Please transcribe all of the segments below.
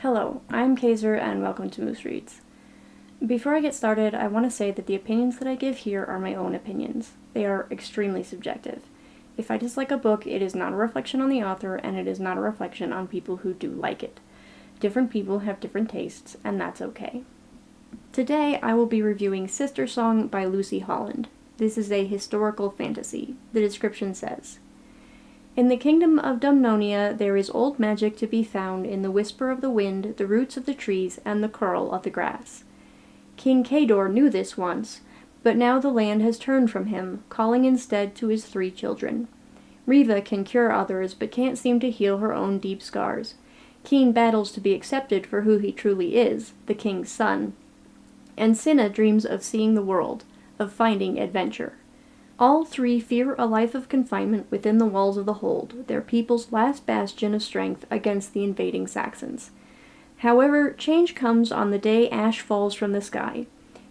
Hello, I'm Kaiser and welcome to Moose Reads. Before I get started, I want to say that the opinions that I give here are my own opinions. They are extremely subjective. If I dislike a book, it is not a reflection on the author, and it is not a reflection on people who do like it. Different people have different tastes, and that's okay. Today, I will be reviewing Sistersong by Lucy Holland. This is a historical fantasy. The description says, "In the kingdom of Dumnonia there is old magic to be found in the whisper of the wind, the roots of the trees, and the curl of the grass. King Kador knew this once, but now the land has turned from him, calling instead to his 3 children. Riva can cure others, but can't seem to heal her own deep scars. Keen battles to be accepted for who he truly is, the king's son. And Cinna dreams of seeing the world, of finding adventure. All 3 fear a life of confinement within the walls of the hold, their people's last bastion of strength against the invading Saxons. However, change comes on the day ash falls from the sky.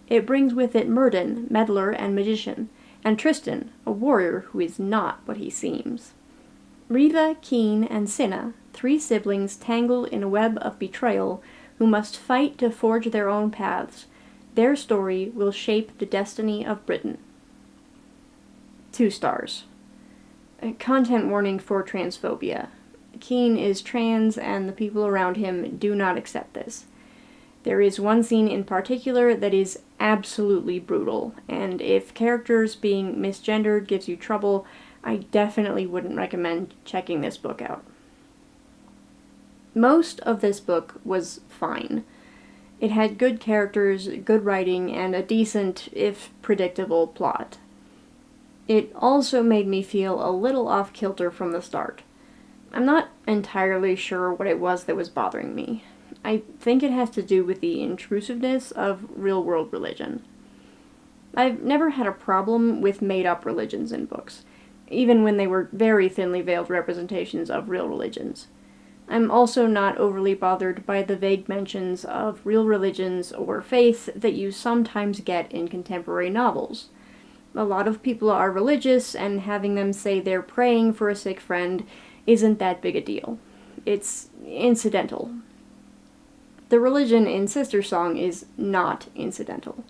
It brings with it Myrddin, meddler and magician, and Tristan, a warrior who is not what he seems. Riva, Keen, and Cinna, 3 siblings tangled in a web of betrayal, who must fight to forge their own paths. Their story will shape the destiny of Britain." 2 stars. Content warning for transphobia. Keen is trans, and the people around him do not accept this. There is one scene in particular that is absolutely brutal, and if characters being misgendered gives you trouble, I definitely wouldn't recommend checking this book out. Most of this book was fine. It had good characters, good writing, and a decent, if predictable, plot. It also made me feel a little off-kilter from the start. I'm not entirely sure what it was that was bothering me. I think it has to do with the intrusiveness of real-world religion. I've never had a problem with made-up religions in books, even when they were very thinly veiled representations of real religions. I'm also not overly bothered by the vague mentions of real religions or faith that you sometimes get in contemporary novels. A lot of people are religious, and having them say they're praying for a sick friend isn't that big a deal. It's incidental. The religion in Sistersong is not incidental.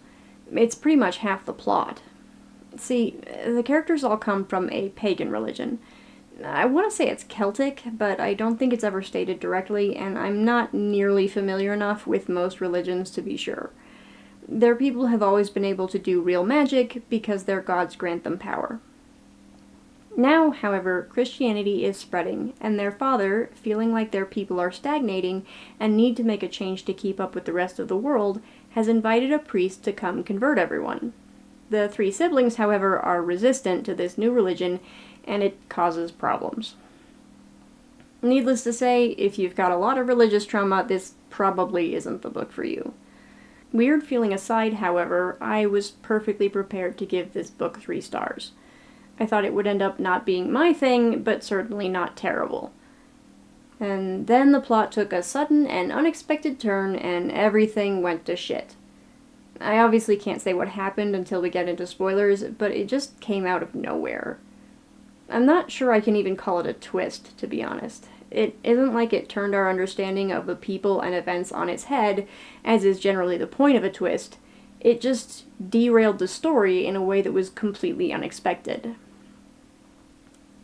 It's pretty much half the plot. See, the characters all come from a pagan religion. I want to say it's Celtic, but I don't think it's ever stated directly, and I'm not nearly familiar enough with most religions to be sure. Their people have always been able to do real magic because their gods grant them power. Now, however, Christianity is spreading, and their father, feeling like their people are stagnating and need to make a change to keep up with the rest of the world, has invited a priest to come convert everyone. The 3 siblings, however, are resistant to this new religion, and it causes problems. Needless to say, if you've got a lot of religious trauma, this probably isn't the book for you. Weird feeling aside, however, I was perfectly prepared to give this book 3 stars. I thought it would end up not being my thing, but certainly not terrible. And then the plot took a sudden and unexpected turn, and everything went to shit. I obviously can't say what happened until we get into spoilers, but it just came out of nowhere. I'm not sure I can even call it a twist, to be honest. It isn't like it turned our understanding of the people and events on its head, as is generally the point of a twist. It just derailed the story in a way that was completely unexpected.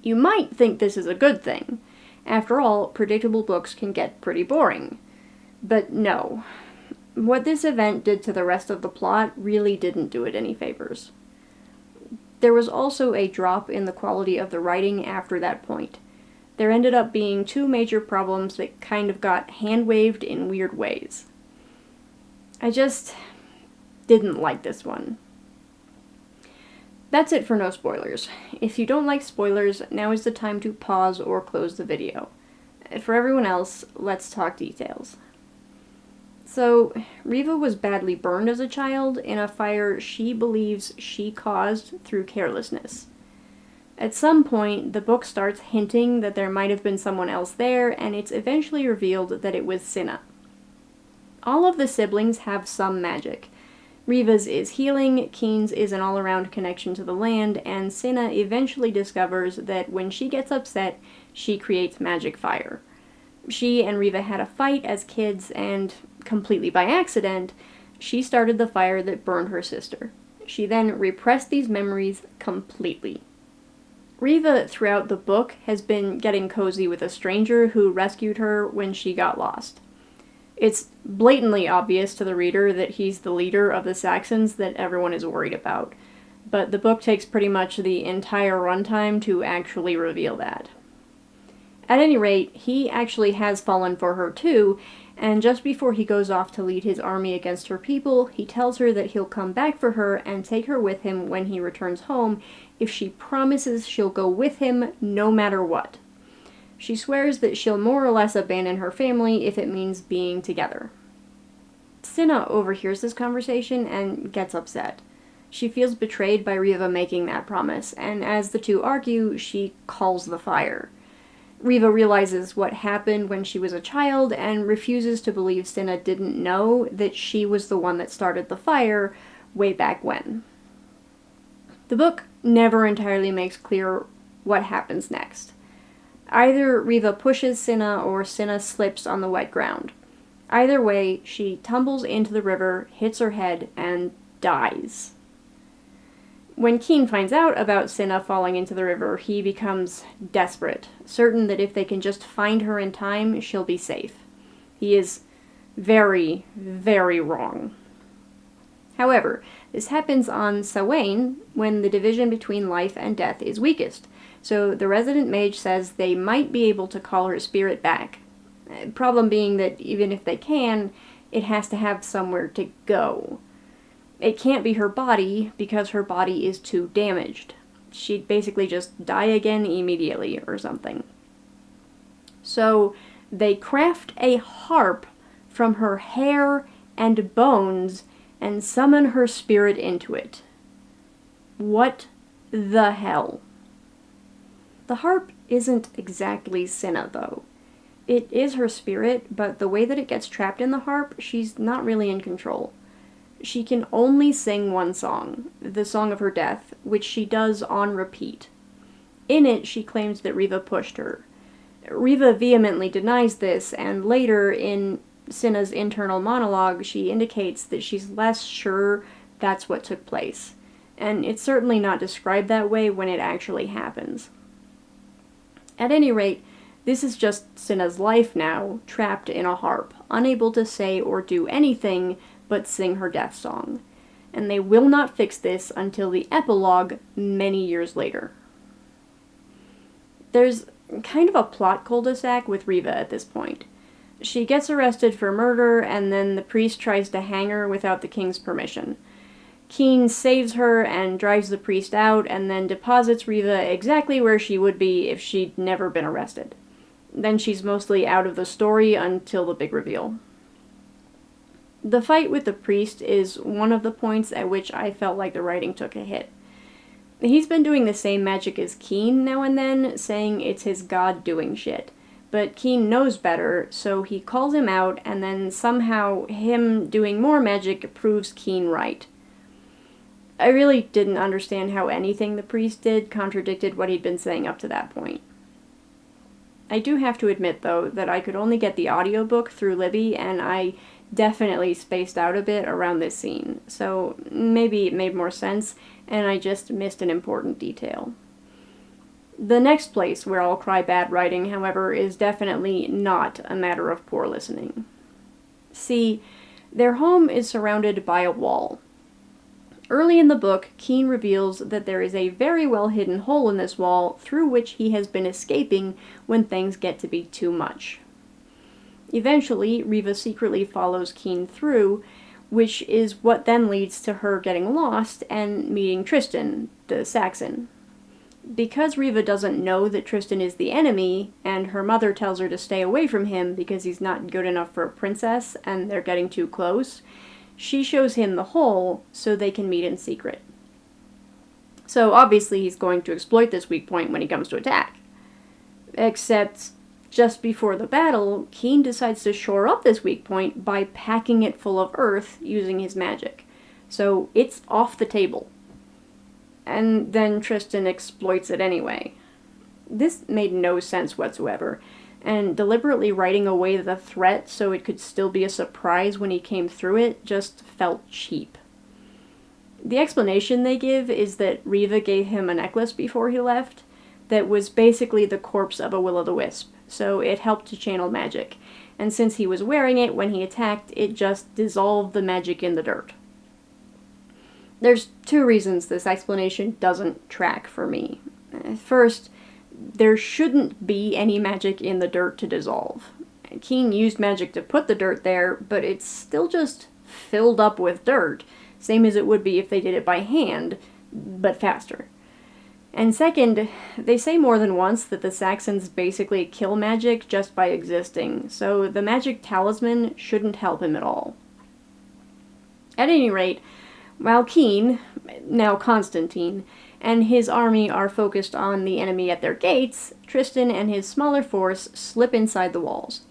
You might think this is a good thing. After all, predictable books can get pretty boring. But no. What this event did to the rest of the plot really didn't do it any favors. There was also a drop in the quality of the writing after that point. There ended up being 2 major problems that kind of got hand-waved in weird ways. I just didn't like this one. That's it for no spoilers. If you don't like spoilers, now is the time to pause or close the video. For everyone else, let's talk details. So, Riva was badly burned as a child in a fire she believes she caused through carelessness. At some point, the book starts hinting that there might have been someone else there, and it's eventually revealed that it was Cinna. All of the siblings have some magic. Riva's is healing, Keen's is an all-around connection to the land, and Cinna eventually discovers that when she gets upset, she creates magic fire. She and Riva had a fight as kids, and, completely by accident, she started the fire that burned her sister. She then repressed these memories completely. Riva, throughout the book, has been getting cozy with a stranger who rescued her when she got lost. It's blatantly obvious to the reader that he's the leader of the Saxons that everyone is worried about, but the book takes pretty much the entire runtime to actually reveal that. At any rate, he actually has fallen for her too, and just before he goes off to lead his army against her people, he tells her that he'll come back for her and take her with him when he returns home if she promises she'll go with him no matter what. She swears that she'll more or less abandon her family if it means being together. Cinna overhears this conversation and gets upset. She feels betrayed by Riva making that promise, and as the two argue, she calls the fire. Riva realizes what happened when she was a child and refuses to believe Cinna didn't know that she was the one that started the fire way back when. The book never entirely makes clear what happens next. Either Riva pushes Cinna or Cinna slips on the wet ground. Either way, she tumbles into the river, hits her head, and dies. When Keen finds out about Cinna falling into the river, he becomes desperate, certain that if they can just find her in time, she'll be safe. He is very, very wrong. However, this happens on Sawain when the division between life and death is weakest, so the resident mage says they might be able to call her spirit back. Problem being that even if they can, it has to have somewhere to go. It can't be her body, because her body is too damaged. She'd basically just die again immediately, or something. So, they craft a harp from her hair and bones, and summon her spirit into it. What the hell? The harp isn't exactly Cinna, though. It is her spirit, but the way that it gets trapped in the harp, she's not really in control. She can only sing one song, the Song of Her Death, which she does on repeat. In it, she claims that Riva pushed her. Riva vehemently denies this, and later, in Cinna's internal monologue, she indicates that she's less sure that's what took place. And it's certainly not described that way when it actually happens. At any rate, this is just Cinna's life now, trapped in a harp, unable to say or do anything but sing her death song. And they will not fix this until the epilogue many years later. There's kind of a plot cul-de-sac with Riva at this point. She gets arrested for murder, and then the priest tries to hang her without the king's permission. Keen saves her and drives the priest out, and then deposits Riva exactly where she would be if she'd never been arrested. Then she's mostly out of the story until the big reveal. The fight with the priest is one of the points at which I felt like the writing took a hit. He's been doing the same magic as Keen now and then, saying it's his god doing shit. But Keen knows better, so he calls him out, and then somehow him doing more magic proves Keen right. I really didn't understand how anything the priest did contradicted what he'd been saying up to that point. I do have to admit, though, that I could only get the audiobook through Libby, and I definitely spaced out a bit around this scene, so maybe it made more sense, and I just missed an important detail. The next place where I'll cry bad writing, however, is definitely not a matter of poor listening. See, their home is surrounded by a wall. Early in the book, Keen reveals that there is a very well hidden hole in this wall through which he has been escaping when things get to be too much. Eventually, Riva secretly follows Keen through, which is what then leads to her getting lost and meeting Tristan, the Saxon. Because Riva doesn't know that Tristan is the enemy, and her mother tells her to stay away from him because he's not good enough for a princess and they're getting too close, she shows him the hole so they can meet in secret. So obviously he's going to exploit this weak point when he comes to attack. Except, just before the battle, Keen decides to shore up this weak point by packing it full of earth using his magic. So it's off the table. And then Tristan exploits it anyway. This made no sense whatsoever. and deliberately writing away the threat so it could still be a surprise when he came through it just felt cheap. The explanation they give is that Riva gave him a necklace before he left that was basically the corpse of a will-o'-the-wisp, so it helped to channel magic, and since he was wearing it when he attacked, it just dissolved the magic in the dirt. There's two reasons this explanation doesn't track for me. First, there shouldn't be any magic in the dirt to dissolve. Keen used magic to put the dirt there, but it's still just filled up with dirt, same as it would be if they did it by hand, but faster. And second, they say more than once that the Saxons basically kill magic just by existing, so the magic talisman shouldn't help him at all. At any rate, while Keen, now Constantine, and his army are focused on the enemy at their gates, Tristan and his smaller force slip inside the walls.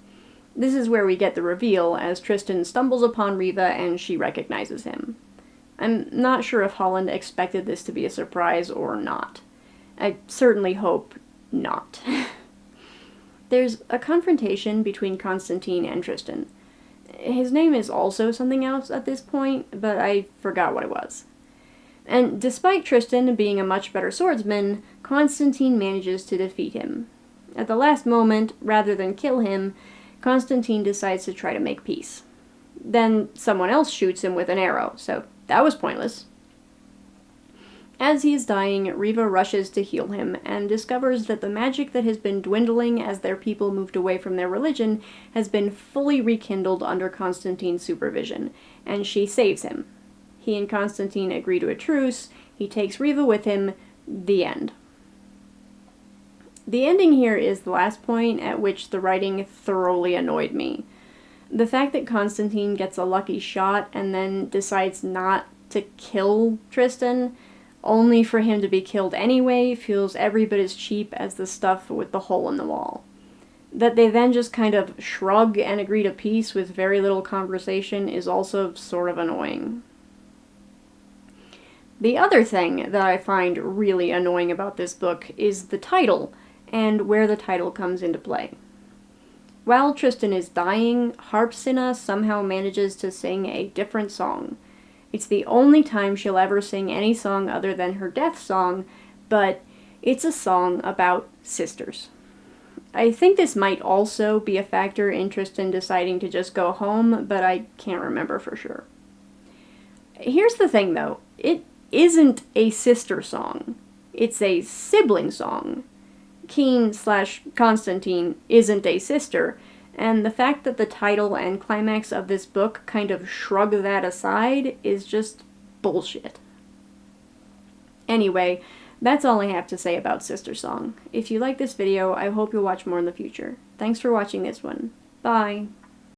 This is where we get the reveal, as Tristan stumbles upon Riva and she recognizes him. I'm not sure if Holland expected this to be a surprise or not. I certainly hope not. There's a confrontation between Constantine and Tristan. His name is also something else at this point, but I forgot what it was. And despite Tristan being a much better swordsman, Constantine manages to defeat him. At the last moment, rather than kill him, Constantine decides to try to make peace. Then someone else shoots him with an arrow, so that was pointless. As he is dying, Riva rushes to heal him and discovers that the magic that has been dwindling as their people moved away from their religion has been fully rekindled under Constantine's supervision, and she saves him. He and Constantine agree to a truce, he takes Riva with him, the end. The ending here is the last point at which the writing thoroughly annoyed me. The fact that Constantine gets a lucky shot and then decides not to kill Tristan, only for him to be killed anyway, feels every bit as cheap as the stuff with the hole in the wall. That they then just kind of shrug and agree to peace with very little conversation is also sort of annoying. The other thing that I find really annoying about this book is the title, and where the title comes into play. While Tristan is dying, Harpsina somehow manages to sing a different song. It's the only time she'll ever sing any song other than her death song, but it's a song about sisters. I think this might also be a factor in Tristan deciding to just go home, but I can't remember for sure. Here's the thing though, it isn't a sister song. It's a sibling song. Keen/Constantine isn't a sister, and the fact that the title and climax of this book kind of shrug that aside is just bullshit. Anyway, that's all I have to say about Sistersong. If you like this video, I hope you'll watch more in the future. Thanks for watching this one. Bye!